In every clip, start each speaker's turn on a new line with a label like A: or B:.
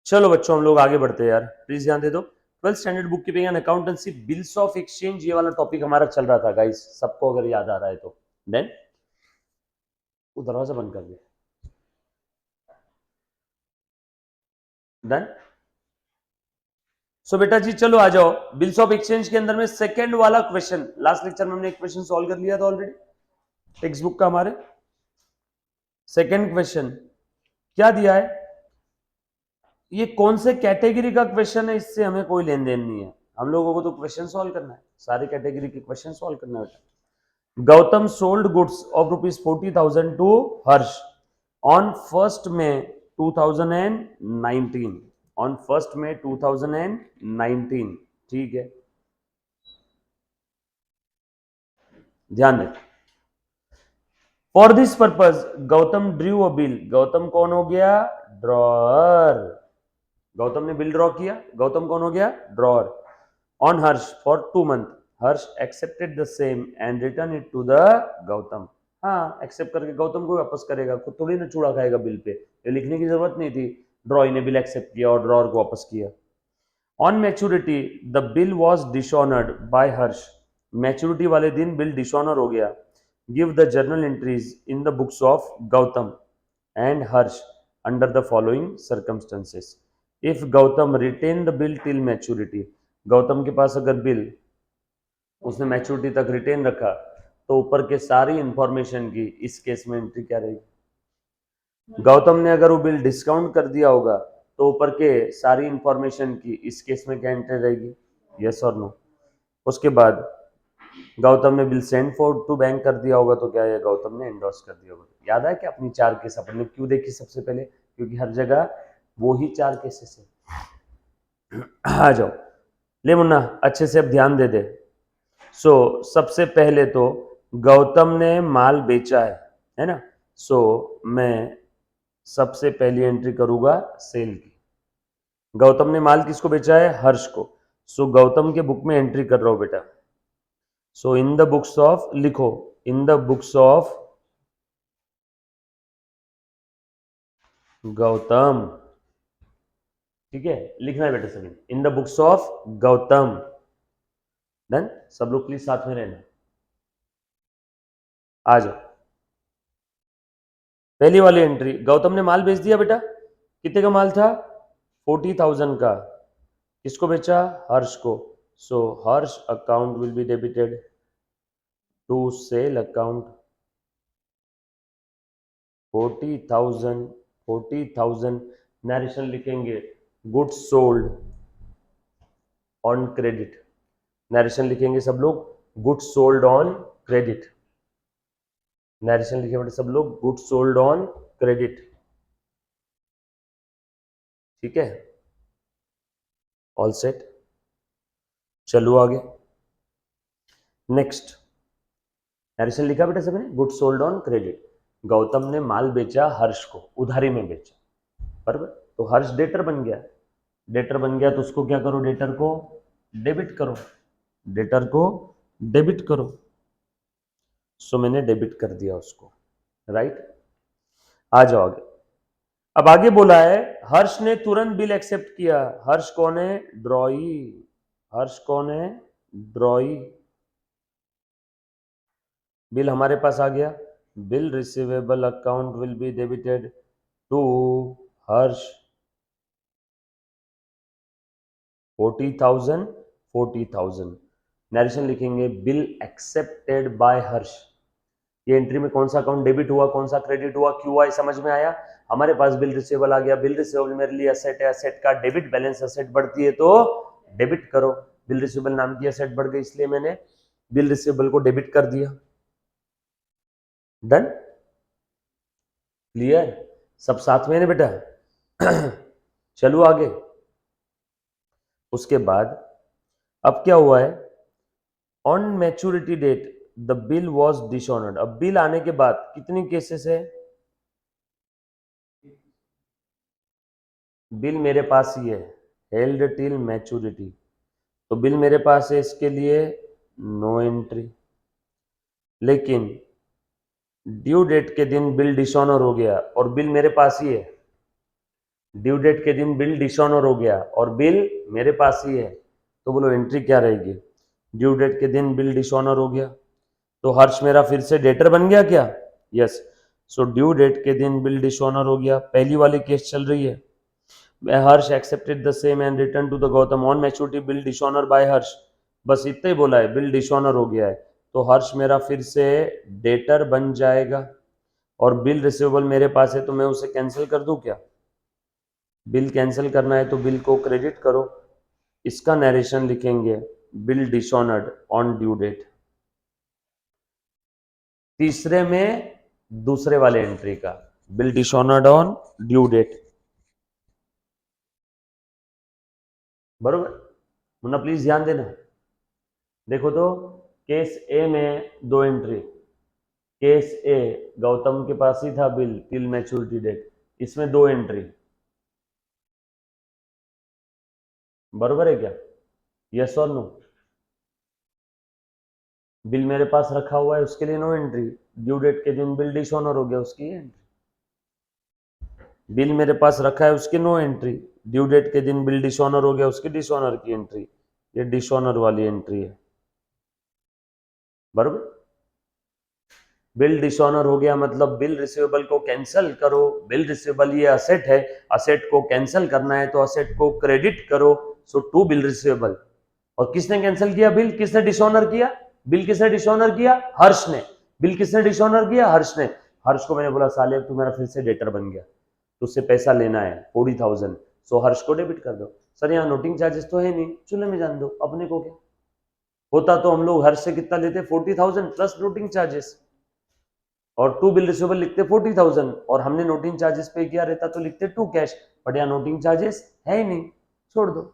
A: चलो बच्चों हम लोग आगे बढ़ते हैं यार, प्लीज ध्यान दे दो। 12th standard book keeping and accountancy, bills of exchange, ये वाला टॉपिक हमारा चल रहा था गाइस, सबको अगर याद आ रहा है तो। देन वो दरवाजा बंद कर दिया। डन। सो बेटा जी चलो आ जाओ, बिल्स ऑफ एक्सचेंज के अंदर में सेकंड वाला क्वेश्चन, लास्ट लेक्चर में हमने एक क्वेश्चन सॉल्व कर लिया था ऑलरेडी टेक्स्ट बुक का हमारे। सेकंड क्वेश्चन क्या दिया है, ये कौन से कैटेगरी का क्वेश्चन है, इससे हमें कोई लेन देन नहीं है, हम लोगों को तो क्वेश्चन सॉल्व करना है, सारी कैटेगरी के क्वेश्चन सॉल्व करना है। Gautam sold goods of ₹40,000 to Harsh on 1 May 2019, on 1 May 2019। ठीक है, ध्यान दें। For this purpose Gautam drew a bill, Gautam कौन हो गया, ड्रॉअर, गौतम ने बिल ड्रॉ किया, गौतम कौन हो गया, drawer. On Harsh for 2 month, Harsh accepted the same and return it to the Gautam. हाँ, एक्सेप्ट करके गौतम को वापस करेगा, खुद थोड़ी ना चूड़ा खाएगा बिल पे, ये लिखने की जरूरत नहीं थी। ड्रॉई ने बिल एक्सेप्ट किया और ड्रॉअर को वापस किया। On maturity the bill was dishonoured by Harsh, maturity वाले दिन बिल डिसऑनर हो गया। Give the journal entries in the books of Gautam and Harsh under the following circumstances. If Gautam retain the bill till maturity, Gautam के पास अगर बिल उसने मैच्योरिटी तक retain रखा तो ऊपर के सारी इंफॉर्मेशन की इस केस में एंट्री क्या रहेगी। गौतम ने अगर वो बिल डिस्काउंट कर दिया होगा तो ऊपर के सारी इंफॉर्मेशन की इस केस में क्या एंट्री रहेगी, यस और नो। उसके बाद गौतम ने bill send for to bank कर दिया होगा तो क्या है, गौतम ने एंडोर्स कर दिया होगा। याद है कि अपनी 4 केस अपन ने क्यों देखी सबसे पहले, क्योंकि हर जगह वो ही 4 केसेस है। आ जाओ ले मुन्ना, अच्छे से अब ध्यान दे दे। सबसे पहले तो गौतम ने माल बेचा है ना। मैं सबसे पहली एंट्री करूंगा सेल की। गौतम ने माल किसको बेचा है, हर्ष को। गौतम के बुक में एंट्री कर रहा हूं बेटा। इन द बुक्स ऑफ लिखो, इन द बुक्स ऑफ गौतम, ठीक है, लिखना है बेटा सभी, इन the books of Gautam. Done, सब लोग प्लीज साथ में रहना। आ जाओ, पहली वाली एंट्री, गौतम ने माल बेच दिया बेटा। कितने का माल था, 40,000 का। किसको बेचा, हर्ष को। Harsh account will be debited to sale account 40,000, 40,000। Narration लिखेंगे goods sold on credit, narration लिखेंगे सब लोग goods sold on credit, narration लिखे बेटे सब लोग गुड्स सोल्ड ऑन क्रेडिट। ठीक है, ऑल सेट। चलो आगे, नेक्स्ट नरेशन लिखा बेटा सबने goods sold on credit. Gautam ने माल बेचा हर्ष को, उधारी में बेचा, बराबर। तो हर्ष डेटर बन गया, डेटर बन गया तो उसको क्या करो, डेटर को डेबिट करो, डेटर को डेबिट करो। मैंने डेबिट कर दिया उसको, राइट। आ जाओ आगे। अब आगे बोला है हर्ष ने तुरंत बिल एक्सेप्ट किया। हर्ष कौन है, ड्रॉई। हर्ष कौन है, ड्रॉई। बिल हमारे पास आ गया, bill receivable account will be debited to Harsh 40,000, 40,000। Narration लिखेंगे बिल एक्सेप्टेड बाय हर्ष। ये एंट्री में कौन सा अकाउंट डेबिट हुआ, कौन सा क्रेडिट हुआ, क्यों हुआ, समझ में आया। हमारे पास बिल रिसीवेबल आ गया, बिल रिसीवेबल मेरे लिए असेट है, असेट का डेबिट बैलेंस, असेट बढ़ती है तो डेबिट करो। बिल रिसीवेबल नाम की असेट बढ़ गई इसलिए मैंने बिल रिसीवेबल को डेबिट कर दिया। डन, क्लियर, सब साथ में है बेटा। चलो आगे। उसके बाद अब क्या हुआ है, on maturity date the bill was dishonoured. अब बिल आने के बाद कितनी केसेस है, बिल मेरे पास ही है, हेल्ड टिल मैच्योरिटी, तो बिल मेरे पास है, इसके लिए नो एंट्री। लेकिन ड्यू डेट के दिन बिल डिसऑनर हो गया और बिल मेरे पास ही है, ड्यू डेट के दिन बिल डिसऑनर हो गया और बिल मेरे पास ही है, तो बोलो एंट्री क्या रहेगी? ड्यू डेट के दिन बिल डिसऑनर हो गया, तो हर्ष मेरा फिर से डेटर बन गया क्या? यस। सो ड्यू डेट के दिन बिल डिसऑनर हो गया, पहली वाली केस चल रही है। Harsh accepted the same and return to the Gautam on maturity bill dishonour by Harsh. बस इतना ही बोला है, बिल डिसऑनर हो गया है, तो हर्ष मेरा फिर से डेटर बन जाएगा और बिल रिसीवेबल मेरे पास है, तो मैं उसे कैंसिल कर दूं क्या? बिल कैंसिल करना है तो बिल को क्रेडिट करो, इसका नरेशन लिखेंगे bill dishonoured on due date. तीसरे में दूसरे वाले एंट्री का bill dishonoured on due date, बरोबर? मुन्ना प्लीज ध्यान देना। देखो तो केस ए में दो एंट्री, केस ए गौतम के पास ही था बिल टिल मैच्योरिटी डेट, इसमें दो एंट्री, बरोबर है क्या? यस और नो? बिल मेरे पास रखा हुआ है उसके लिए नो एंट्री, ड्यू डेट के दिन बिल डिसऑनर हो गया उसकी एंट्री। बिल मेरे पास रखा है उसकी नो एंट्री, ड्यू डेट के दिन बिल डिसऑनर हो गया उसकी डिसऑनर की एंट्री, ये डिसऑनर वाली एंट्री है, बरोबर? बिल डिसऑनर हो गया मतलब बिल रिसीवेबल को कैंसिल करो, बिल रिसीवेबल ये असेट है, असेट को कैंसिल करना है तो असेट को क्रेडिट करो, सो टू बिल रिसीवेबल। और किसने कैंसिल किया बिल? किसने डिसऑनर किया बिल? किसने डिसऑनर किया? हर्ष ने। बिल किसने डिसऑनर किया? हर्ष ने। हर्ष को मैंने बोला साले तू मेरा फिर से डेटर बन गया, तो उससे पैसा लेना है 40,000, सो हर्ष को डेबिट कर दो। सर यहाँ नोटिंग चार्जेस तो है नहीं, चूल्हे में जान दो, अपने को क्या होता, तो हम लोग हर्ष से कितना लेते? 40,000 प्लस नोटिंग चार्जेस, और टू बिल रिसीवेबल लिखते 40,000, और हमने नोटिंग चार्जेस पे किया रहता तो लिखते टू कैश, बट यहाँ नोटिंग चार्जेस है ही नहीं, छोड़ दो।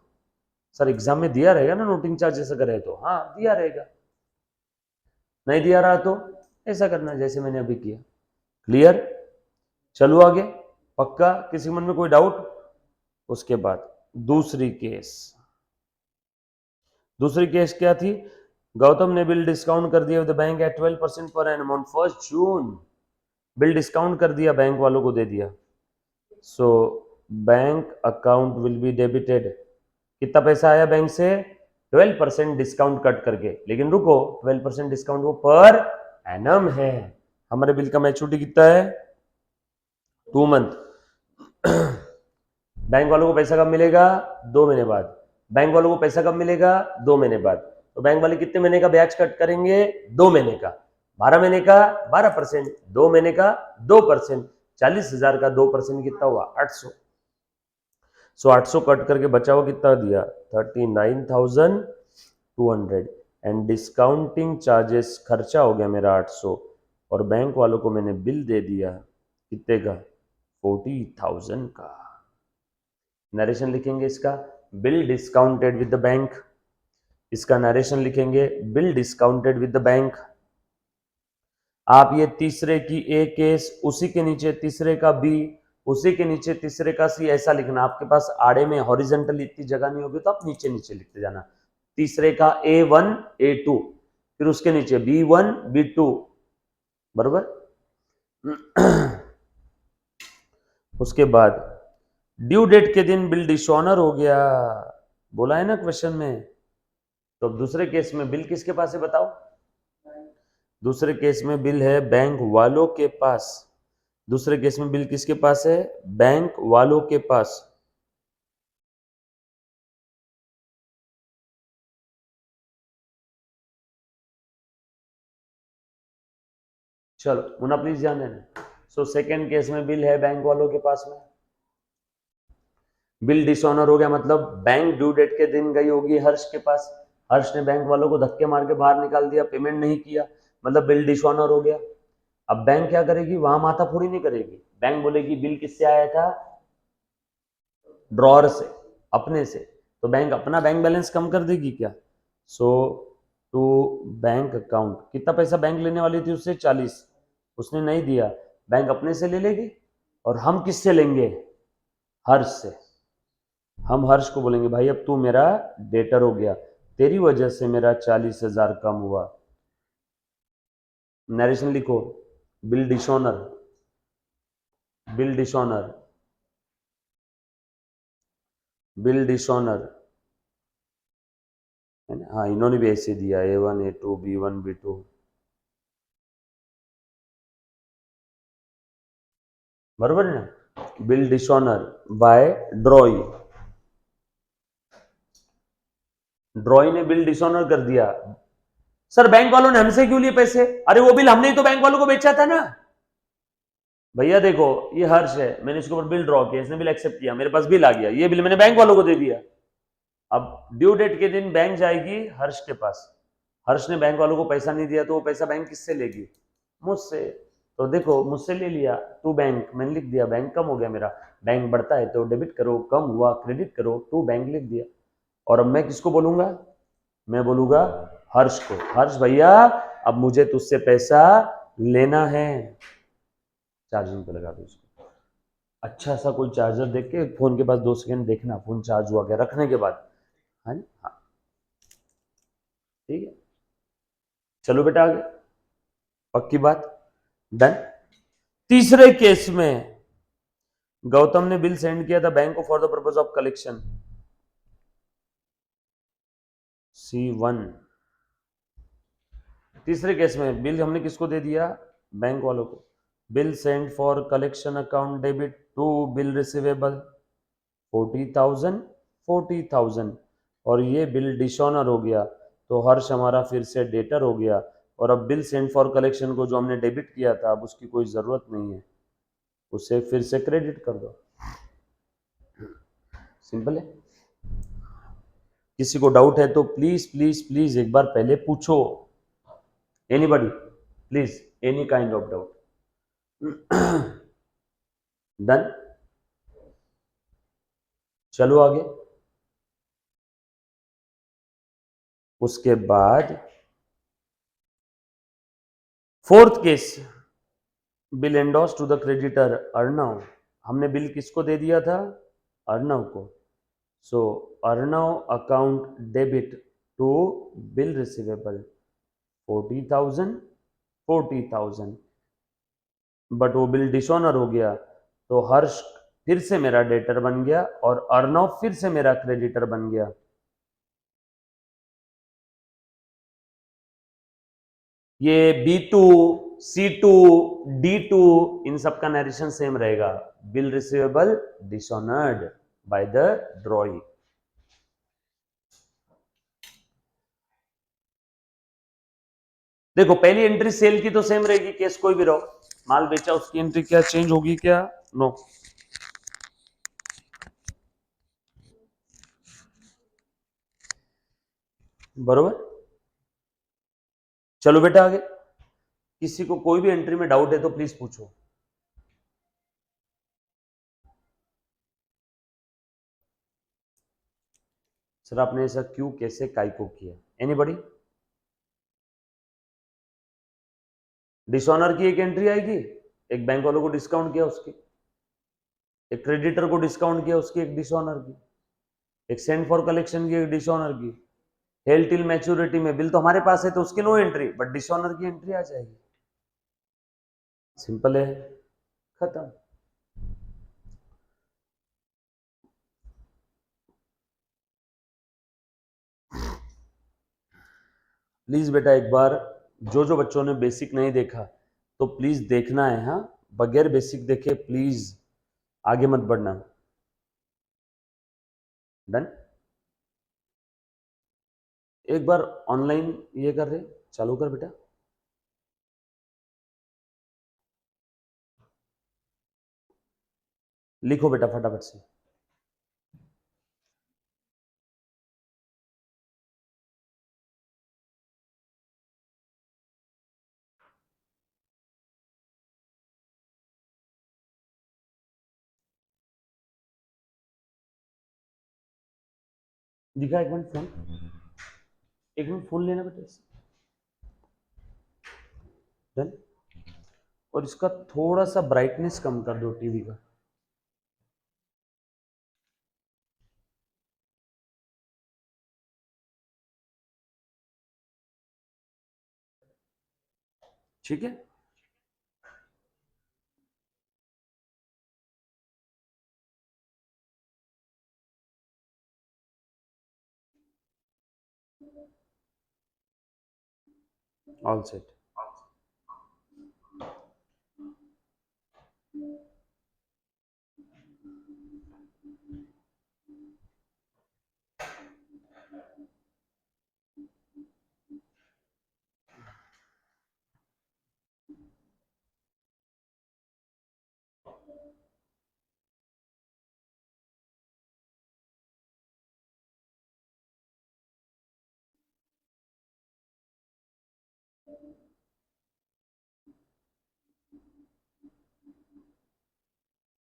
A: सर एग्जाम में दिया रहेगा ना नोटिंग चार्जेस, अगर है तो हाँ दिया रहेगा, नहीं दिया रहा तो ऐसा करना जैसे मैंने अभी किया। क्लियर? चलो आगे, पक्का? किसी मन में कोई डाउट? उसके बाद दूसरी केस, दूसरी केस क्या थी? गौतम ने बिल डिस्काउंट कर दिया with bank at 12% per annum on 1 June. Bill discount कर दिया, बैंक वालों को दे दिया, so bank account will be debited. कितना पैसा आया बैंक से? 12% डिस्काउंट कट करके, लेकिन रुको 12% डिस्काउंट वो पर एनम है, हमारे बिल का मैच्योरिटी कितना है? 2 मंथ। बैंक वालों को पैसा कब मिलेगा? 2 महीने बाद। बैंक वालों को पैसा कब मिलेगा? 2 महीने बाद। तो बैंक वाले कितने महीने का ब्याज कट करेंगे? 2 महीने का। 12 महीने का 12%, 2 महीने का 2%, 40,000 का 2% कितना हुआ? 800। सो 800 कट करके बचा हुआ कितना दिया? 39,200, एंड डिस्काउंटिंग चार्जेस खर्चा हो गया मेरा 800, और बैंक वालों को मैंने बिल दे दिया कितने का? 40,000 का। नरेशन लिखेंगे इसका bill discounted with the bank, इसका नरेशन लिखेंगे bill discounted with the bank. आप ये तीसरे की ए केस, उसी के नीचे तीसरे का बी, उसी के नीचे तीसरे का सी, ऐसा लिखना। आपके पास आड़े में हॉरिजेंटल इतनी जगह नहीं होगी तो आप नीचे नीचे लिखते जाना। तीसरे का A1 A2, फिर उसके नीचे B1 B2, बरोबर? उसके बाद ड्यू डेट के दिन बिल डिसऑनर हो गया, बोला है ना क्वेश्चन में। तो अब दूसरे केस में बिल किसके पास है बताओ? दूसरे केस में बिल है बैंक वालों के पास। दूसरे केस में बिल किसके पास है? बैंक वालों के पास। चलो मुन्ना प्लीज ध्यान देना। सो सेकेंड केस में बिल है बैंक वालों के पास में, बिल डिसऑनर हो गया मतलब बैंक ड्यू डेट के दिन गई होगी हर्ष के पास, हर्ष ने बैंक वालों को धक्के मार के बाहर निकाल दिया, पेमेंट नहीं किया, मतलब बिल डिसऑनर हो गया। अब बैंक क्या करेगी? वहां माथाफोड़ी नहीं करेगी, बैंक बोलेगी बिल किससे आया था? ड्रॉर से, अपने से, तो बैंक अपना बैंक बैलेंस कम कर देगी क्या? सो टू बैंक अकाउंट, कितना पैसा बैंक लेने वाली थी उससे? 40, उसने नहीं दिया, बैंक अपने से ले लेगी, और हम किससे लेंगे? हर्ष से। हम हर्ष को बोलेंगे भाई अब तू मेरा डेटर हो गया, तेरी वजह से मेरा 40,000 कम हुआ। नरेशन लिखो bill dishonour, bill dishonour bill dishonour है ना, हाँ इन्होंने भी ऐसे दिया A1 A2 B1 B2, बरोबर है ना, बिल डिसऑनर बाय ड्रॉई, ड्रॉई ने बिल डिसऑनर कर दिया। सर बैंक वालों ने हमसे क्यों लिए पैसे? अरे वो बिल हमने ही तो बैंक वालों को बेचा था ना। भैया देखो ये हर्ष है, मैंने इसके ऊपर बिल ड्रॉ किया, इसने बिल एक्सेप्ट किया, मेरे पास बिल आ गया, ये बिल मैंने बैंक वालों को दे दिया। अब ड्यू डेट के दिन बैंक जाएगी हर्ष के पास, हर्ष ने बैंक वालों को पैसा नहीं दिया तो वो पैसा बैंक किससे लेगी? मुझसे। तो देखो मुझसे ले लिया, टू बैंक मैंने लिख दिया, बैंक कम हो गया मेरा, बैंक बढ़ता है तो डेबिट करो, कम हुआ क्रेडिट करो, टू बैंक लिख दिया। और अब मैं किसको बोलूंगा? मैं बोलूंगा हर्ष को, हर्ष भैया अब मुझे तुझसे पैसा लेना है, चार्जिंग पे लगा दो इसको। अच्छा सा कोई चार्जर देख के फोन के पास 2 सेकंड देखना फोन चार्ज हुआ क्या, रखने के बाद। हाँ जी, हाँ ठीक है, चलो बेटा आगे, पक्की बात, डन। तीसरे केस में गौतम ने बिल सेंड किया था बैंक को for the purpose of collection, C1। तीसरे केस में बिल हमने किसको दे दिया? बैंक वालों को। Bill send for collection account debit to bill receivable 40,000 40,000, और ये बिल डिसऑनर हो गया तो हर्ष हमारा फिर से डेटर हो गया, और अब बिल सेंड फॉर कलेक्शन को जो हमने डेबिट किया था अब उसकी कोई जरूरत नहीं है, उसे फिर से क्रेडिट कर दो, सिंपल है। किसी को डाउट है तो प्लीज प्लीज प्लीज एक बार पहले पूछो, anybody please, any kind of doubt. Done, चलो आगे। उसके बाद fourth case, bill endorse to the creditor Arnav, हमने बिल किसको दे दिया था? अर्णव को। So Arnav account debit to bill receivable 40,000 40,000, but वो बिल डिसऑनर हो गया तो हर्ष फिर से मेरा डेटर बन गया और अर्णव फिर से मेरा क्रेडिटर बन गया। ये B2 C2 D2 इन सब का नरेशन सेम रहेगा, bill receivable dishonoured by the ड्रॉई। देखो पहली एंट्री सेल की तो सेम रहेगी, केस कोई भी रहो, माल बेचा उसकी एंट्री क्या चेंज होगी क्या? नो। बरोबर, चलो बेटा आगे। किसी को कोई भी एंट्री में डाउट है तो प्लीज पूछो। सर आपने ऐसा क्यों, कैसे, काय को किया? एनीबॉडी? डिसऑनर की एक एंट्री आएगी, एक बैंक वालों को डिस्काउंट किया उसकी, एक क्रेडिटर को डिस्काउंट किया उसकी, एक डिसऑनर की, एक सेंड फॉर कलेक्शन की, एक डिसऑनर की, हेल टिल मैच्योरिटी में बिल तो हमारे पास है तो उसकी नो एंट्री, बट डिसऑनर की एंट्री आ जाएगी, सिंपल है, खत्म। प्लीज बेटा एक बार जो जो बच्चों ने बेसिक नहीं देखा तो प्लीज देखना है, हाँ बगैर बेसिक देखे प्लीज आगे मत बढ़ना। डन, एक बार ऑनलाइन ये कर रहे, चालू कर बेटा। लिखो बेटा फटाफट से। दिखा एक मिनट फोन, एक मिनट फोन लेना बेटा इससे। डन, और इसका थोड़ा सा ब्राइटनेस कम कर दो टीवी का। ठीक है, ऑल सेट।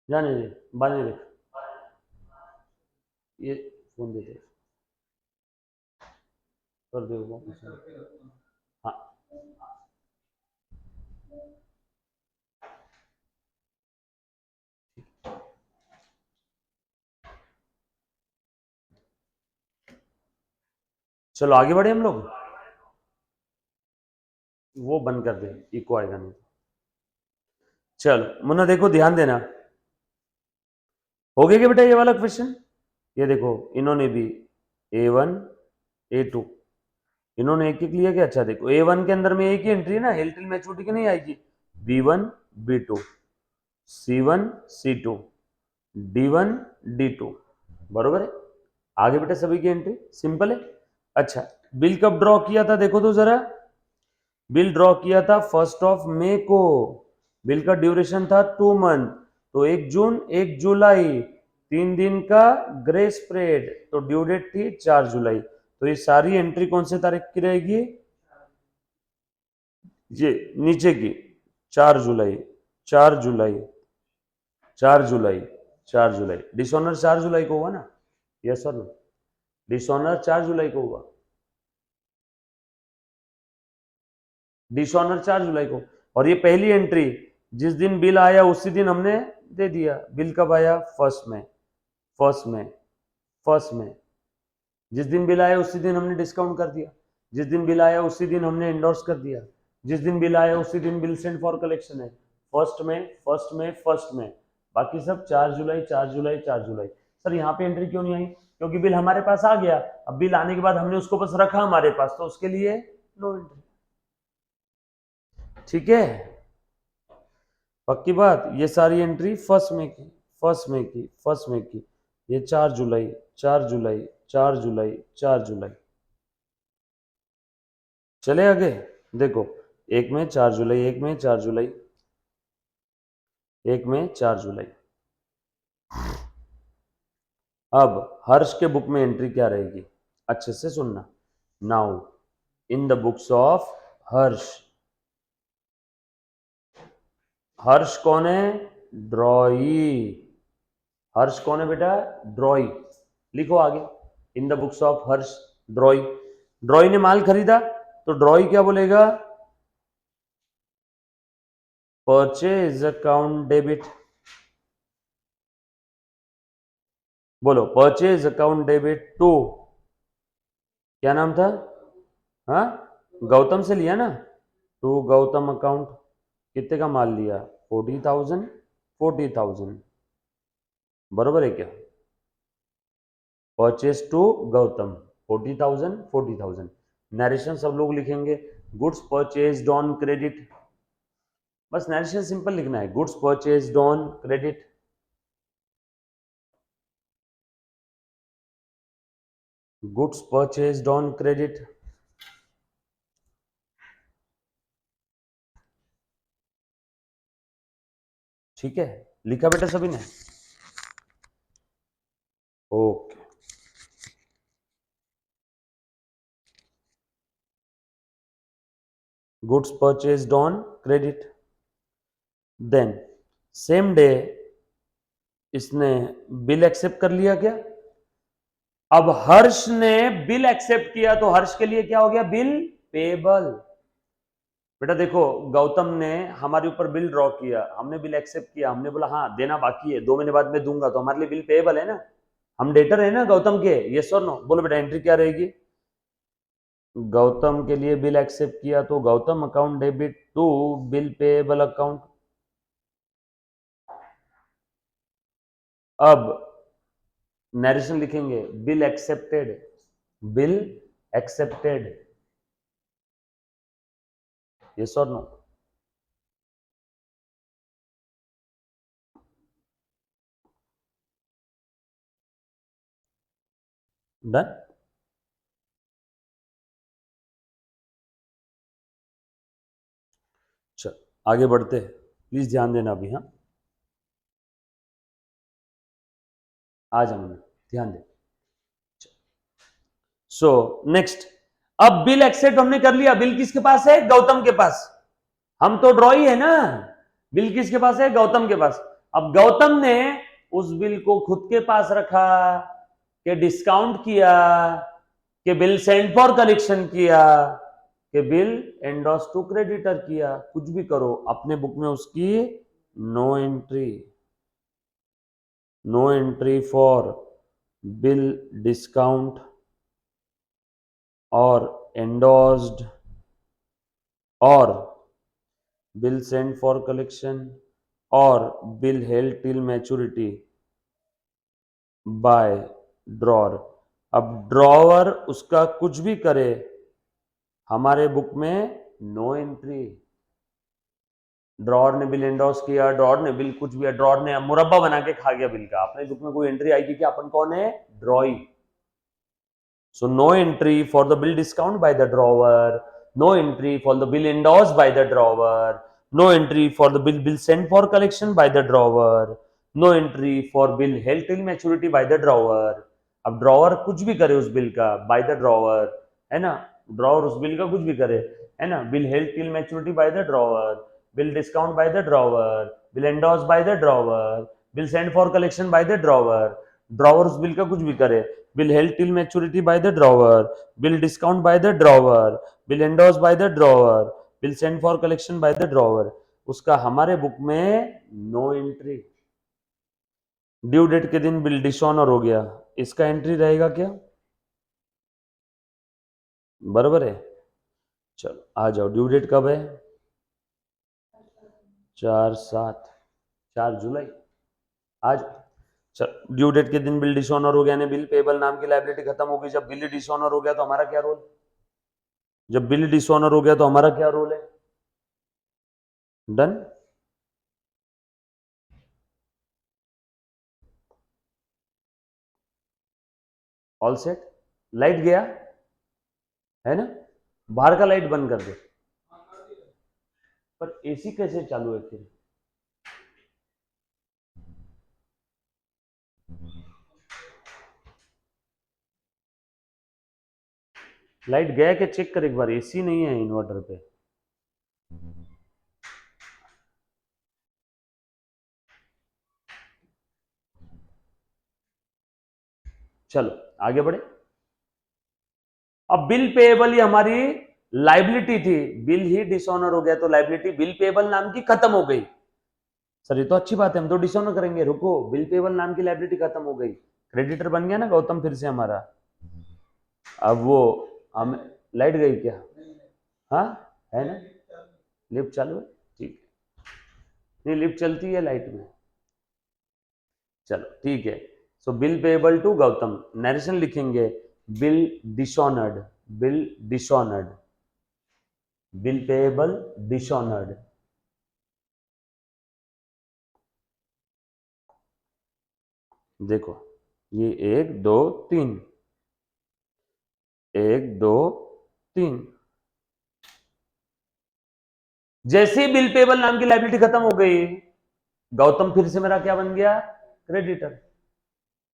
A: जाने दे, बाद में देख, ये फोन दे दे, कर दे वो। हाँ चलो आगे बढ़े हम लोग। वो बंद कर दे, इको आएगा नहीं। चलो मुन्ना देखो, ध्यान देना, हो गया क्या बेटा ये वाला क्वेश्चन? ये देखो इन्होंने भी A1 A2 इन्होंने एक एक लिया क्या? अच्छा देखो A1 के अंदर में एक ही एंट्री है ना, हेल टिल मैच्योरिटी की नहीं आएगी। B1 B2 C1 C2 D1 D2, बरोबर है। आगे बेटा सभी की एंट्री सिंपल है। अच्छा बिल कब ड्रॉ किया था देखो तो जरा, बिल ड्रॉ किया था 1 मई को, बिल का ड्यूरेशन था 2 मंथ, तो 1 जून 1 जुलाई, 3 दिन का ग्रेस पीरियड, तो ड्यू डेट थी 4 जुलाई। तो ये सारी एंट्री कौन से तारीख की रहेगी? ये नीचे की 4 जुलाई, 4 जुलाई, 4 जुलाई, 4 जुलाई, डिसऑनर 4 जुलाई को हुआ ना? यस और नो? डिसऑनर 4 जुलाई को हुआ, डिसऑनर 4 जुलाई को। और ये पहली एंट्री, जिस दिन बिल आया उसी दिन हमने दे दिया। बिल कब आया? 1 में, 1 में, 1 में, जिस दिन बिल आया उसी दिन हमने डिस्काउंट कर दिया, जिस दिन बिल आया उसी दिन हमने एंडोर्स कर दिया, जिस दिन बिल आया उसी दिन बिल सेंड फॉर कलेक्शन है। 1 में, 1 में, 1 में, बाकी सब 4 जुलाई, 4 जुलाई, 4 जुलाई। सर यहाँ पे एंट्री क्यों नहीं आई? क्योंकि बिल हमारे पास आ गया, अब बिल आने के बाद हमने उसको बस रखा हमारे पास, तो उसके लिए नो एंट्री। ठीक है, पक्की बात। ये सारी एंट्री 1 मई की, 1 मई की, 1 मई की, ये 4 जुलाई, 4 जुलाई, 4 जुलाई, 4 जुलाई। चले आगे, देखो 1 में 4 जुलाई, 1 में 4 जुलाई, 1 में 4 जुलाई। अब हर्ष के बुक में एंट्री क्या रहेगी? अच्छे से सुनना। Now in the books of Harsh, Harsh कौन है? ड्रॉई। हर्ष कौन है बेटा? ड्रॉई। लिखो आगे, इन द बुक्स ऑफ हर्ष ड्रॉई। ड्रॉई ने माल खरीदा, तो ड्रॉई क्या बोलेगा? Purchase account debit. बोलो, परचेज अकाउंट डेबिट टू, क्या नाम था? हाँ, गौतम से लिया ना, टू गौतम अकाउंट। कितने का माल लिया? 40,000, 40,000, बरोबर है क्या? Purchase to Gautam 40,000, 40,000। नरेशन सब लोग लिखेंगे, गुड्स परचेज ऑन क्रेडिट, बस नरेशन सिंपल लिखना है, goods purchase on credit, goods purchase on credit. ठीक है, लिखा बेटा सभी ने? Okay, goods purchase on credit. Then same day इसने बिल एक्सेप्ट कर लिया क्या? अब हर्ष ने बिल एक्सेप्ट किया, तो हर्ष के लिए क्या हो गया? Bill payable. बेटा देखो, गौतम ने हमारे ऊपर बिल ड्रॉ किया, हमने बिल एक्सेप्ट किया, हमने बोला हाँ देना बाकी है, 2 महीने बाद मैं दूंगा, तो हमारे लिए बिल पेबल है ना, हम डेटर है ना गौतम के। यस और नो? बोलो बेटा एंट्री क्या रहेगी? गौतम के लिए बिल एक्सेप्ट किया, तो Gautam account debit to bill payable account. अब नरेशन लिखेंगे, bill accepted, bill accepted, yes और नो? डन। चल आगे बढ़ते हैं, प्लीज ध्यान देना अभी। हाँ आ जाऊंगा, ध्यान दे। सो नेक्स्ट, अब बिल एक्सेप्ट हमने कर लिया। बिल किसके पास है? गौतम के पास। हम तो ड्रॉ ही है ना। बिल किसके पास है? गौतम के पास। अब गौतम ने उस बिल को खुद के पास रखा, कि डिस्काउंट किया, कि बिल सेंड फॉर कलेक्शन किया, कि बिल एंडोर्स टू क्रेडिटर किया, कुछ भी करो, अपने बुक में उसकी no entry, no entry for bill discount और एंडोर्स्ड और बिल सेंड फॉर कलेक्शन और bill held till maturity by drawer. अब ड्रॉवर उसका कुछ भी करे, हमारे बुक में नो एंट्री। ड्रॉर ने बिल एंडोर्स किया, ड्रॉर ने बिल कुछ भी, ड्रॉर ने मुरब्बा बना के खा गया बिल का, अपने बुक में कोई एंट्री आएगी कि अपन कौन है? ड्रॉई। So no entry for the bill discount by the drawer, no entry for the bill endorsed by the drawer, no entry for the bill sent for collection by the drawer, no entry for bill held till maturity by the drawer। अब drawer कुछ भी करे उस bill का, by the drawer, है ना? Drawer उस bill का कुछ भी करे, है ना? Bill held till maturity by the drawer, bill discount by the drawer, bill endorse by the drawer, bill send for collection by the drawer. Drawer उस बिल का कुछ भी करे, bill held till maturity by the drawer, bill discount by the drawer, bill endorsed by the drawer, bill sent for collection by the drawer, उसका हमारे book में no entry. Due date के दिन बिल डिसऑनर हो गया, इसका entry रहेगा क्या? बराबर है। चलो आ जाओ, ड्यू डेट कब है? 4/7, 4 जुलाई। आज ड्यू डेट के दिन बिल डिसऑनर हो गया, ने बिल पेबल नाम की लायबिलिटी खत्म हो गई। जब बिल डिसऑनर हो गया तो हमारा क्या रोल? जब बिल डिसऑनर हो गया तो हमारा क्या रोल है? डन। All set. लाइट गया है ना? बाहर का लाइट बंद कर दे। पर एसी कैसे चालू है फिर? लाइट गया क्या चेक कर एक बार, एसी नहीं है इन्वर्टर पे। चलो आगे बढ़े। अब बिल पेएबल ही हमारी लाइबिलिटी थी, बिल ही डिसऑनर हो गया तो लाइबिलिटी बिल पेएबल नाम की खत्म हो गई। सर ये तो अच्छी बात है, हम तो डिसऑनर करेंगे। रुको, बिल पेएबल नाम की लाइबिलिटी खत्म हो गई, क्रेडिटर बन गया ना गौतम फिर से हमारा। अब वो हम, लाइट गई क्या? हाँ है ना, लिफ्ट चालू है, ठीक है। नहीं लिफ्ट चलती है लाइट में। चलो ठीक है। So bill payable to Gautam, narration लिखेंगे bill dishonoured, bill dishonoured, bill payable dishonoured. देखो ये 1 2 3, 1 2 3। जैसे ही बिल पेएबल नाम की लाइबिलिटी खत्म हो गई, गौतम फिर से मेरा क्या बन गया? क्रेडिटर।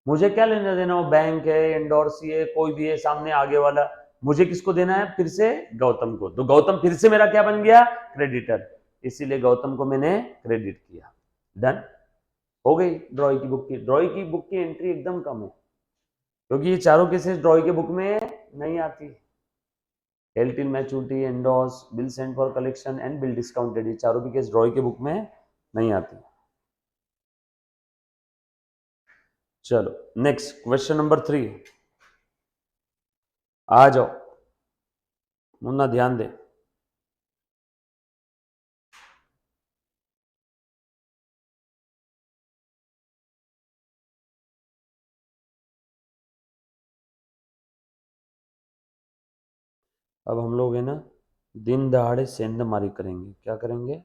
A: मुझे क्या लेना देना, वो बैंक है, एंडोर्सी है, कोई भी है सामने आगे वाला, मुझे किसको देना है? फिर से गौतम को। तो गौतम फिर से मेरा क्या बन गया? क्रेडिटर। इसीलिए गौतम को मैंने क्रेडिट किया। डन हो गई ड्रॉई की बुक की। ड्रॉई की बुक की एंट्री एकदम कम है, क्योंकि ये चारों केसेस ड्रॉई के बुक में नहीं आती। Held till maturity, endorse, bill send for collection and bill discounted, ये चारों भी केस ड्रॉई के बुक में नहीं आती। चलो नेक्स्ट क्वेश्चन नंबर 3। आ जाओ मुन्ना, ध्यान दे। अब हम लोग है ना दिन दहाड़े सेंधमारी करेंगे। क्या करेंगे?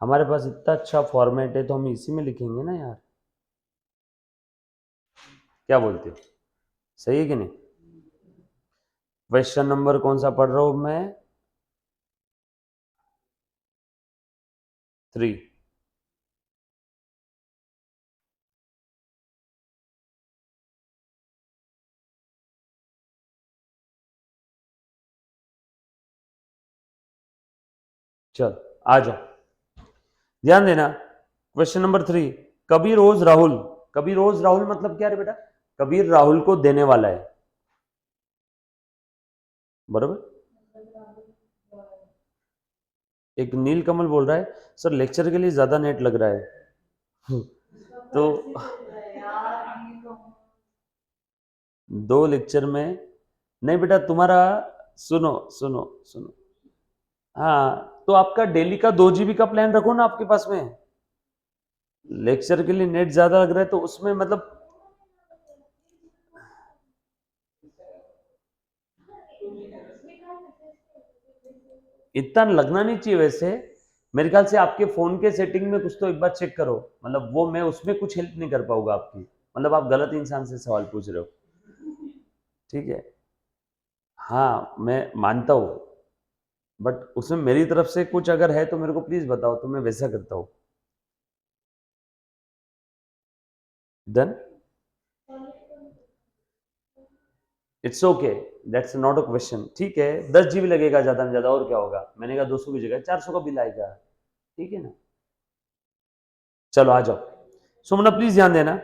A: हमारे पास इतना अच्छा फॉर्मेट है तो हम इसी में लिखेंगे ना यार। क्या बोलते हो? सही है कि नहीं? क्वेश्चन नंबर कौन सा पढ़ रहा हूं मैं? 3। चल आ जाओ, ध्यान देना। क्वेश्चन नंबर 3, कबीर रोज राहुल। कबीर रोज राहुल मतलब क्या है बेटा? कबीर राहुल को देने वाला है, बरोबर। एक नील कमल बोल रहा है सर लेक्चर के लिए ज्यादा नेट लग रहा है। तो 2 लेक्चर में नहीं बेटा तुम्हारा, सुनो सुनो सुनो। हाँ तो आपका डेली का 2 GB का प्लान रखो ना आपके पास में। लेक्चर के लिए नेट ज्यादा लग रहा है तो उसमें मतलब इतना लगना नहीं चाहिए वैसे। मेरे ख्याल से आपके फोन के सेटिंग में कुछ तो एक बार चेक करो, मतलब वो मैं उसमें कुछ हेल्प नहीं कर पाऊंगा आपकी, मतलब आप गलत इंसान से सवाल पूछ रहे हो। ठीक है, हाँ मैं मानता हूँ, बट उसमें मेरी तरफ से कुछ अगर है तो मेरे को प्लीज बताओ तो मैं वैसा करता हूँ। Then it's okay, that's not a question. ठीक है 10 GB लगेगा ज्यादा में ज्यादा, और क्या होगा? मैंने कहा 200 की जगह 400 का बिल आएगा। ठीक है ना? चलो आ जाओ। सुमना प्लीज ध्यान देना।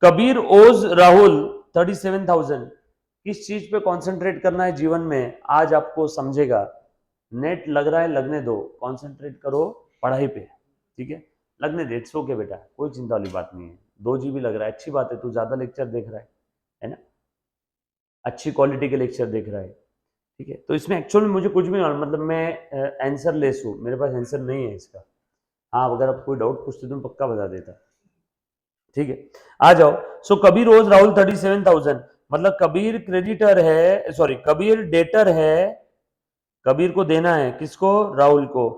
A: कबीर ओज राहुल 37,000। किस चीज पे कंसंट्रेट करना है जीवन में आज आपको समझेगा। नेट लग रहा है लगने दो, कंसंट्रेट करो पढ़ाई पे। ठीक है, लगने दे, इट्स ओके बेटा, कोई चिंता वाली बात नहीं है। 2 GB लग रहा है, अच्छी बात है, तू ज्यादा लेक्चर देख रहा है ना? अच्छी क्वालिटी के लेक्चर देख रहा है। ठीक है, तो इसमें एक्चुअल में मुझे कुछ भी नहीं, मतलब मैं आंसर लेस हूँ, मेरे पास आंसर नहीं है इसका। हाँ अगर आप कोई डाउट पूछते तो मैं पक्का बता देता। ठीक है, आ जाओ। सो कबीर रोज राहुल 37,000, मतलब कबीर क्रेडिटर है, सॉरी कबीर डेटर है। कबीर को देना है किसको? राहुल को।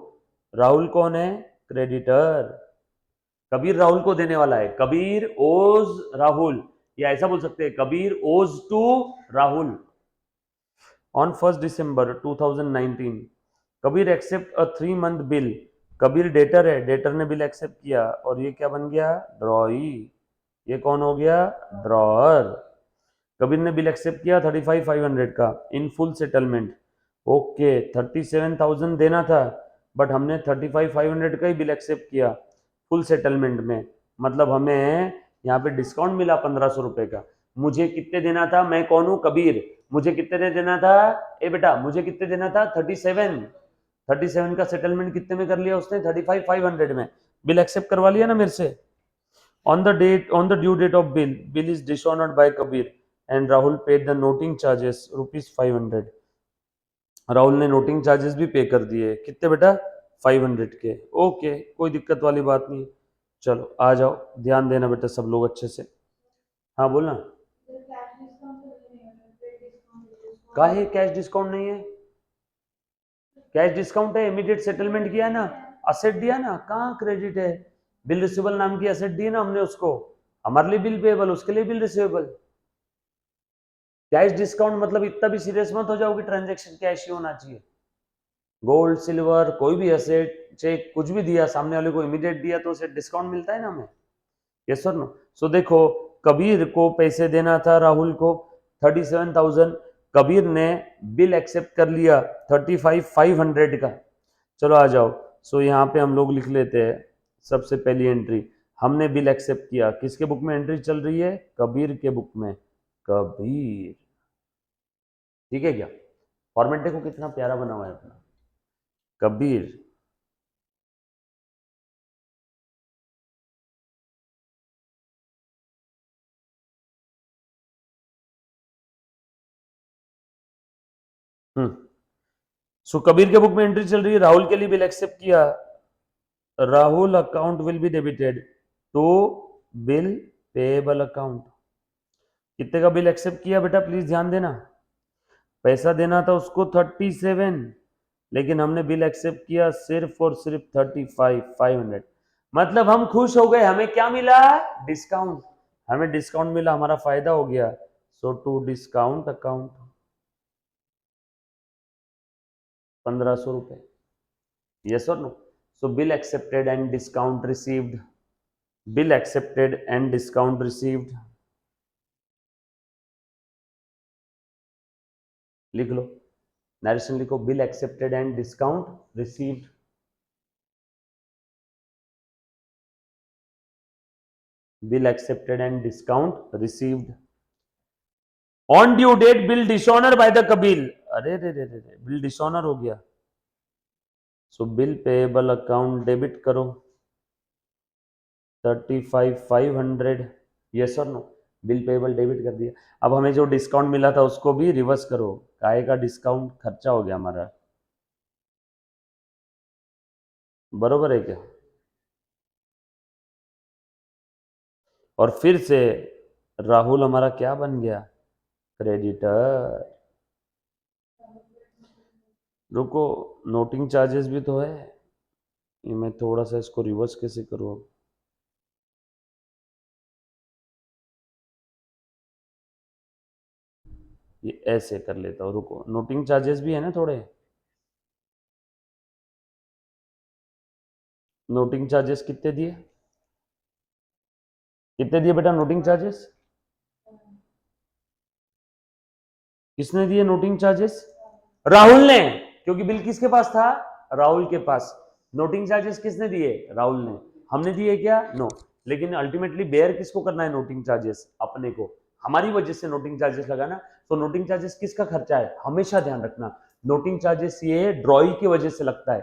A: राहुल कौन है? क्रेडिटर। कबीर राहुल को देने वाला है, कबीर ओज राहुल, या ऐसा बोल सकते हैं Kabir owes to Rahul on 1 December 2019। Kabir accept a 3 month bill. Kabir debtor है, डेटर ने बिल एक्सेप्ट किया और ये क्या बन गया? ड्रॉई। ये कौन हो गया? ड्रॉअर। कबीर ने बिल एक्सेप्ट किया 35,500 का इन फुल सेटलमेंट। ओके 37,000 देना था, बट हमने 35,500 का ही बिल एक्सेप्ट किया फुल सेटलमेंट में, मतलब हमें यहाँ पे डिस्काउंट मिला 1,500 रुपए का। मुझे कितने देना था? मैं कौन हूँ? कबीर। मुझे कितने दे देना था? ए बेटा मुझे कितने देना था? 37। 37 का सेटलमेंट कितने में कर लिया उसने? 35,500 में। बिल एक्सेप्ट करवा लिया ना मेरे से। On the due date of bill is dishonored by Kabir and Rahul paid the noting charges rupees 500। Rahul ने नोटिंग चार्जेस भी पे कर दिए, कितने बेटा? 500 के। ओके कोई दिक्कत वाली बात नहीं। चलो आ जाओ, ध्यान देना बेटा सब लोग अच्छे से। हाँ बोलना। काहे कैश डिस्काउंट नहीं है? कैश डिस्काउंट है, इमीडिएट सेटलमेंट किया है ना, असेट दिया ना, कहाँ क्रेडिट है? बिल रिसीवेबल नाम की असेट दी ना हमने उसको, हमारे लिए बिल पेबल, उसके लिए बिल रिसीवेबल। कैश डिस्काउंट मतलब इतना भी सीरियस मत हो जाओ कि ट्रांजैक्शन कैश ही होना चाहिए। गोल्ड सिल्वर कोई भी एसेट, चेक कुछ भी दिया सामने वाले को, इमीडिएट दिया तो उसे डिस्काउंट मिलता है ना हमें। Yes sir no. सो देखो, कबीर को पैसे देना था राहुल को 37,000। कबीर ने बिल एक्सेप्ट कर लिया 35,500 का। चलो आ जाओ। सो यहाँ पे हम लोग लिख लेते हैं सबसे पहली एंट्री। हमने बिल एक्सेप्ट किया, किसके बुक में एंट्री चल रही है? कबीर के बुक में। कबीर। ठीक है क्या? फॉर्मेट देखो कितना प्यारा बना हुआ है अपना। कबीर। हम्म। सो कबीर के बुक में एंट्री चल रही है, राहुल के लिए बिल एक्सेप्ट किया। Rahul account will be debited to bill payable account. कितने का बिल एक्सेप्ट किया बेटा, प्लीज ध्यान देना। पैसा देना था उसको 37, लेकिन हमने बिल एक्सेप्ट किया सिर्फ और सिर्फ 35,500। मतलब हम खुश हो गए, हमें क्या मिला, डिस्काउंट। हमें डिस्काउंट मिला, हमारा फायदा हो गया। सो टू डिस्काउंट अकाउंट 1500 रुपए। यस और no? So bill accepted and discount received. Bill accepted and discount received. लिख लो, नरेशन लिखो, bill accepted and discount received. Bill accepted and discount received. On due date bill dishonour by the Kabir. अरे रे रे रे, bill dishonour हो गया। So bill payable account debit करो 35,500। यस और नो? बिल पेएबल डेबिट कर दिया। अब हमें जो डिस्काउंट मिला था उसको भी रिवर्स करो। काय का डिस्काउंट, खर्चा हो गया हमारा। बरोबर है क्या? और फिर से राहुल हमारा क्या बन गया, क्रेडिटर। रुको, नोटिंग चार्जेस भी तो है। ये मैं थोड़ा सा इसको रिवर्स कैसे करूँ अब? ये ऐसे कर लेता हूँ, रुको। नोटिंग चार्जेस भी है ना थोड़े। नोटिंग चार्जेस कितने दिए, कितने दिए बेटा नोटिंग चार्जेस? किसने दिए नोटिंग चार्जेस? राहुल ने। क्योंकि बिल किसके पास था, राहुल के पास। नोटिंग चार्जेस किसने दिए, राहुल ने। हमने दिए क्या, नो। लेकिन अल्टीमेटली बेयर किसको करना है नोटिंग चार्जेस, अपने को। हमारी वजह से नोटिंग चार्जेस लगाना। तो नोटिंग चार्जेस किसका खर्चा है, हमेशा ध्यान रखना। नोटिंग चार्जेस ये ड्रॉई की वजह से लगता है।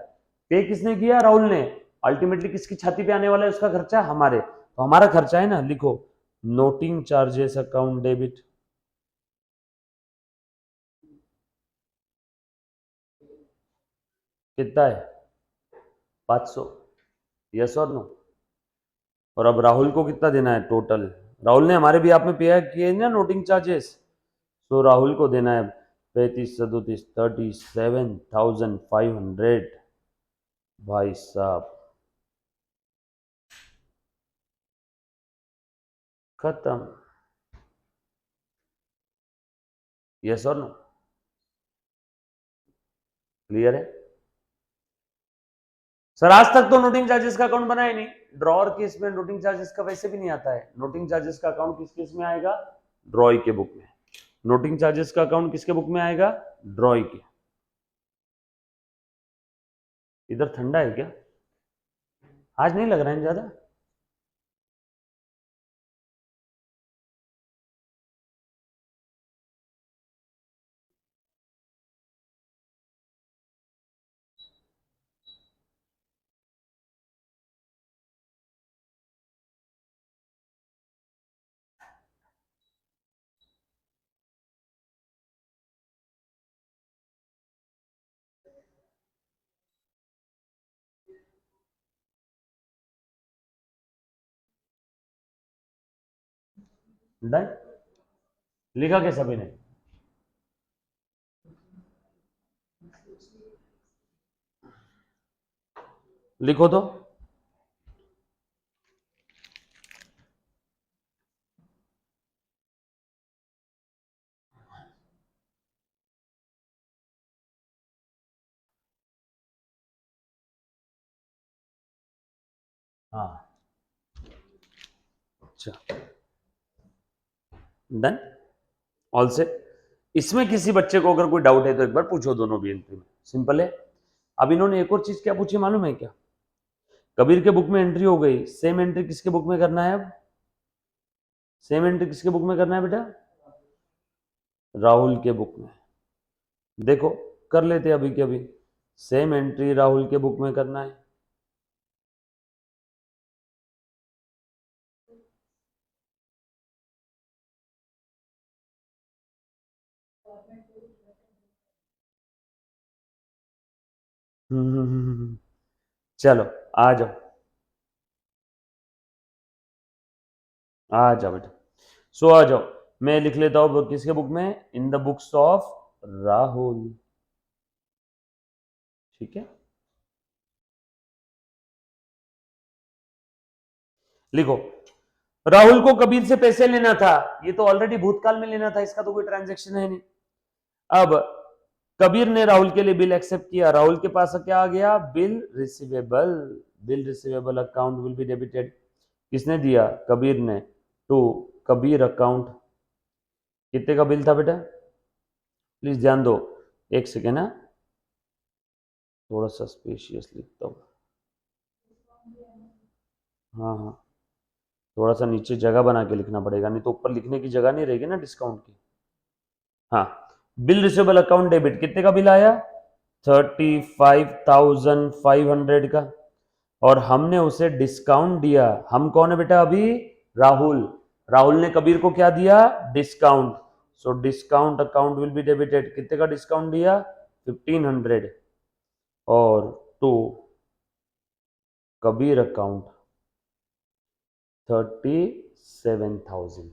A: पे किसने किया, राहुल ने। अल्टीमेटली किसकी छाती पे आने वाला है, उसका खर्चा हमारे। तो हमारा खर्चा है ना, लिखो नोटिंग चार्जेस अकाउंट डेबिट। कितना है, 500। यस और नो? और अब राहुल को कितना देना है टोटल। राहुल ने हमारे भी आप में पे किए ना नोटिंग चार्जेस। तो राहुल को देना है 35 37 37,500। भाई साहब, खत्म। यस और नो? क्लियर है? सर आज तक तो नोटिंग चार्जेस का अकाउंट बना ही नहीं। ड्रॉर केस में नोटिंग चार्जेस का वैसे भी नहीं आता है। नोटिंग चार्जेस का अकाउंट किस केस में आएगा, ड्रॉय के बुक में। नोटिंग चार्जेस का अकाउंट किसके बुक में आएगा, ड्रॉय के। इधर ठंडा है क्या, आज नहीं लग रहा है ज्यादा। डन, लिखा क्या सभी ने? लिखो तो। हाँ, अच्छा, डन, ऑल सेट। इसमें किसी बच्चे को अगर कोई डाउट है तो एक बार पूछो, दोनों भी एंट्री में सिंपल है। अब इन्होंने एक और चीज क्या पूछी मालूम है क्या, कबीर के बुक में एंट्री हो गई, सेम एंट्री किसके बुक में करना है अब, सेम एंट्री किसके बुक में करना है बेटा, राहुल के बुक में। देखो, कर लेते अभी के अभी। सेम एंट्री राहुल के बुक में करना है। चलो आ जाओ। आ जाओ बेटा, सो आ जाओ, मैं लिख लेता हूं किसके बुक में, इन द बुक्स ऑफ राहुल। ठीक है, लिखो, राहुल को कबीर से पैसे लेना था, ये तो ऑलरेडी भूतकाल में लेना था, इसका तो कोई ट्रांजैक्शन है नहीं। अब कबीर ने राहुल के लिए बिल एक्सेप्ट किया, राहुल के पास क्या आ गया, bill receivable, bill receivable account will be debited, किसने दिया, कबीर ने, टू कबीर अकाउंट। कितने का बिल था बेटा, प्लीज ध्यान दो, एक सेकेंड है, थोड़ा सा स्पेशियस लिखता हूँ, हाँ हाँ, थोड़ा सा नीचे जगह बना के लिखना पड़ेगा, नहीं तो ऊपर लिखने की जगह नहीं रहेगी ना डिस्काउंट की। हाँ, बिल रिसीवेबल अकाउंट डेबिट, कितने का बिल आया, 35,500 का, और हमने उसे डिस्काउंट दिया, हम कौन है बेटा अभी, राहुल, राहुल ने कबीर को क्या दिया, discount, so discount account will be debited, कितने का डिस्काउंट दिया, 1500, और टू कबीर अकाउंट 37,000।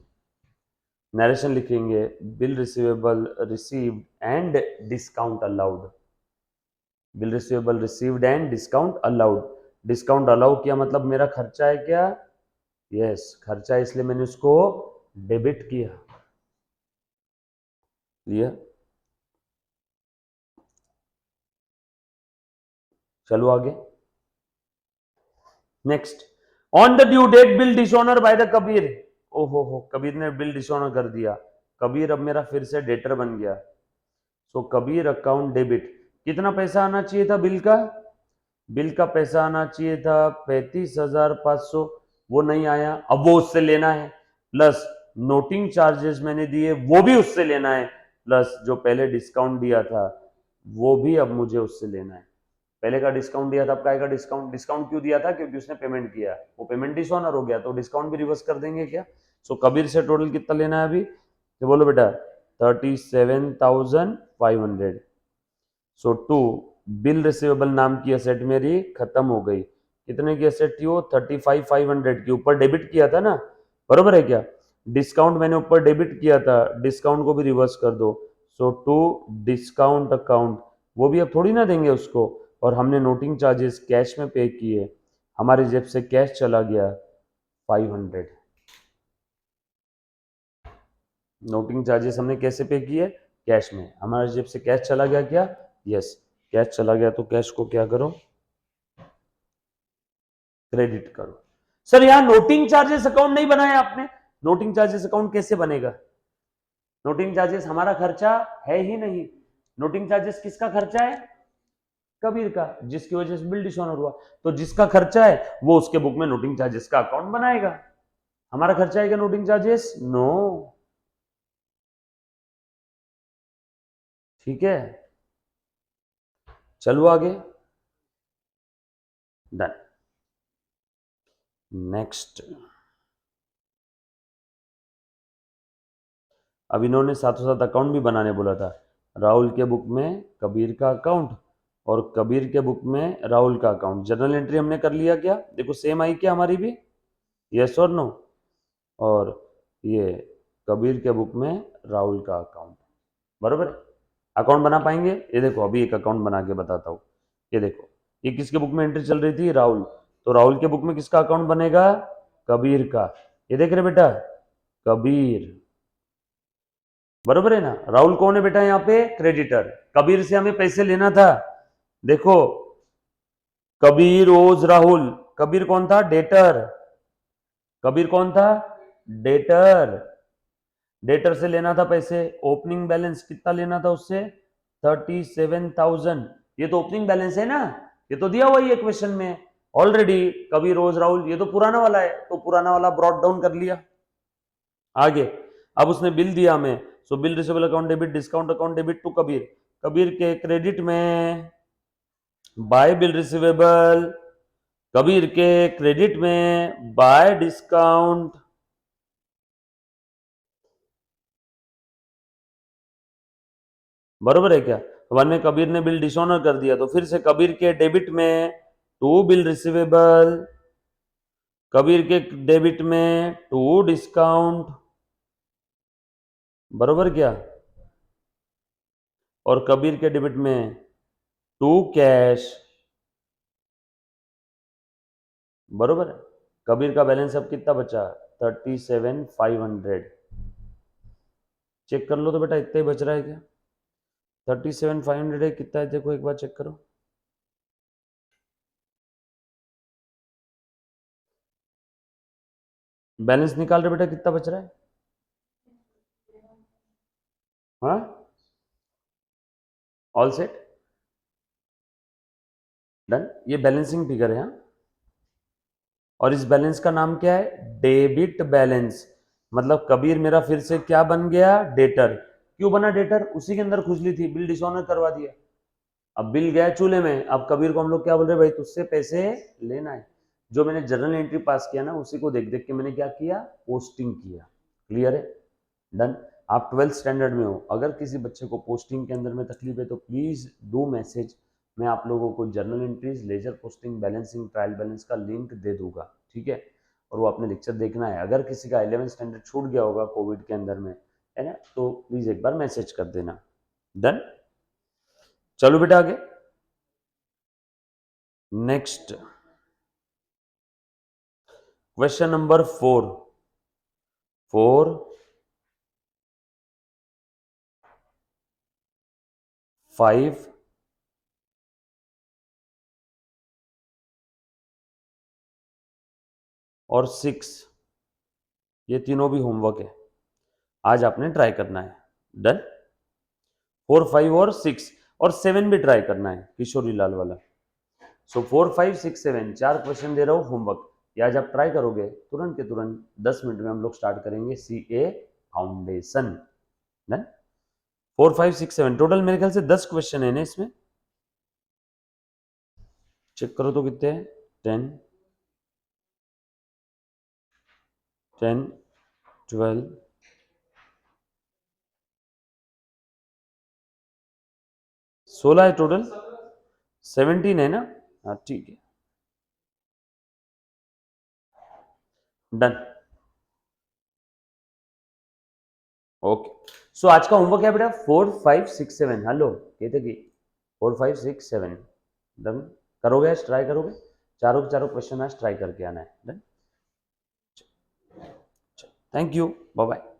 A: नरेशन लिखेंगे, bill receivable received and discount allowed, bill receivable received and discount allowed, discount allow किया मतलब मेरा खर्चा है क्या, यस खर्चा है, इसलिए मैंने उसको डेबिट किया, क्लियर, चलो आगे, next, on the due date bill dishonour by the Kabir, ओहो हो, कबीर ने बिल डिसऑनर कर दिया, कबीर अब मेरा फिर से डेटर बन गया, सो कबीर अकाउंट डेबिट, कितना पैसा आना चाहिए था बिल का, बिल का पैसा आना चाहिए था 35,500, वो नहीं आया, अब वो उससे लेना है, प्लस नोटिंग चार्जेस मैंने दिए वो भी उससे लेना है, प्लस जो पहले डिस्काउंट दिया था वो भी अब मुझे उससे लेना है, पहले का डिस्काउंट दिया था, अब का डिस्काउंट, डिस्काउंट क्यों दिया था, क्योंकि उसने पेमेंट किया, वो पेमेंट डिसऑनर हो गया, तो डिस्काउंट भी रिवर्स कर देंगे क्या, सो कबीर से टोटल कितना लेना है अभी, तो बोलो बेटा 37,500, सो टू बिल रिसीवेबल नाम की असेट मेरी खत्म हो गई, कितने की असेट थी वो, 35,500 की, ऊपर डेबिट किया था ना, बरोबर है क्या, डिस्काउंट मैंने ऊपर डेबिट किया था, डिस्काउंट को भी रिवर्स कर दो, सो टू डिस्काउंट अकाउंट, वो भी अब थोड़ी ना देंगे उसको, और हमने नोटिंग चार्जेस कैश में पे किए, हमारी जेब से कैश चला गया 500, नोटिंग चार्जेस हमने कैसे पे किए, कैश में, हमारे जेब से कैश चला गया क्या, यस कैश चला गया, तो कैश को क्या करो, क्रेडिट करो। सर यहां नोटिंग चार्जेस अकाउंट नहीं बनाया आपने, नोटिंग चार्जेस अकाउंट कैसे बनेगा, नोटिंग चार्जेस हमारा खर्चा है ही नहीं, नोटिंग चार्जेस किसका खर्चा है, कबीर का, जिसकी वजह से बिल डिसऑनर हुआ, तो जिसका खर्चा है वो उसके बुक में नोटिंग चार्जेस का अकाउंट बनाएगा, हमारा खर्चा है क्या नोटिंग चार्जेस, नो, ठीक है, चलो आगे, डन, नेक्स्ट, अब इन्होंने साथों साथ अकाउंट भी बनाने बोला था, राहुल के बुक में कबीर का अकाउंट और कबीर के बुक में राहुल का अकाउंट, जर्नल एंट्री हमने कर लिया क्या, देखो सेम आई क्या हमारी भी, यस और नो, और ये कबीर के बुक में राहुल का अकाउंट, बरोबर है, अकाउंट बना पाएंगे, ये देखो अभी एक अकाउंट बना के बताता हूँ, ये देखो ये किसके बुक में एंट्री चल रही थी, राहुल, तो राहुल के बुक में किसका अकाउंट बनेगा, कबीर का, ये देख रहे बेटा, कबीर, बरोबर है ना, राहुल कौन है बेटा यहाँ पे, क्रेडिटर, कबीर से हमें पैसे लेना था, देखो कबीर ओज राहुल, कबीर कौन था, डेटर, कबीर कौन था, डेटर, डेटर से लेना था पैसे, ओपनिंग बैलेंस कितना लेना था उससे, 37,000, ये तो ओपनिंग बैलेंस है ना, ये तो दिया हुआ ही है क्वेश्चन में ऑलरेडी, कबीर रोज राहुल, ये तो पुराना वाला है, तो पुराना वाला ब्रॉट डाउन कर लिया, आगे, अब उसने बिल दिया हमें, so bill receivable account debit, discount account debit to Kabir, Kabir के क्रेडिट में बाय बिल रिसीवेबल, कबीर के क्रेडिट में बाय डिस्काउंट, बरोबर है क्या, वन में कबीर ने बिल डिसऑनर कर दिया, तो फिर से कबीर के डेबिट में टू बिल रिसीवेबल, कबीर के डेबिट में 2 डिस्काउंट, बरोबर क्या, और कबीर के डेबिट में 2 कैश, बरोबर है। कबीर का बैलेंस अब कितना बचा, 37,500। चेक कर लो तो बेटा इतना ही बच रहा है क्या, 37,500 है, कितना है देखो एक बार चेक करो। बैलेंस निकाल रहे बेटा, कितना बच रहा है, हाँ, ऑल सेट, डन। ये बैलेंसिंग फिगर है, हाँ? और इस बैलेंस का नाम क्या है, डेबिट बैलेंस। मतलब कबीर मेरा फिर से क्या बन गया, डेटर। क्यों बना डेटर, उसी के अंदर खुजली थी, बिल डिसऑनर करवा दिया। अब बिल गया चूल्हे में, अब कबीर को हम लोग क्या बोल रहे हैं, भाई तुझसे पैसे लेना है। जो मैंने जर्नल एंट्री पास किया ना, उसी को देख देख के मैंने क्या किया, पोस्टिंग किया। क्लियर है, डन। आप 12th स्टैंडर्ड में हो, अगर किसी बच्चे को पोस्टिंग के अंदर में तकलीफ है तो प्लीज डू मैसेज। मैं आप लोगों को journal entries, ledger posting, balancing, trial balance का लिंक दे दूंगा, ठीक है। और वो आपने लेक्चर देखना है। अगर किसी का 11th स्टैंडर्ड छूट गया होगा कोविड के अंदर में, है ना, तो प्लीज एक बार मैसेज कर देना, डन। चलो बेटा आगे, नेक्स्ट क्वेश्चन नंबर 4। 5 और 6, ये तीनों भी होमवर्क है, आज आपने ट्राई करना है, डन। 4, 5 और 6 और 7 भी ट्राई करना है, किशोरी लाल वाला। सो 4, 5, 6, 7 4 क्वेश्चन दे रहा हूँ होमवर्क, ये आज आप ट्राई करोगे तुरंत के तुरंत 10 मिनट में हम लोग स्टार्ट करेंगे CA फाउंडेशन, डन। 4, 5, 6, 7 टोटल मेरे ख्याल से 10 क्वेश्चन है ना इसमें, चेक करो तो कितने हैं, 10, 10, 12, 16 है टोटल, 17 है ना, हाँ ठीक है, डन, ओके। सो आज का होमवर्क है बेटा 4, 5, 6, 7, हेलो कहते कि 4, 5, 6, 7, डन। करोगे आज, ट्राई करोगे, चारों के चारों क्वेश्चन आज ट्राई करके आना है, done. Thank you, bye bye.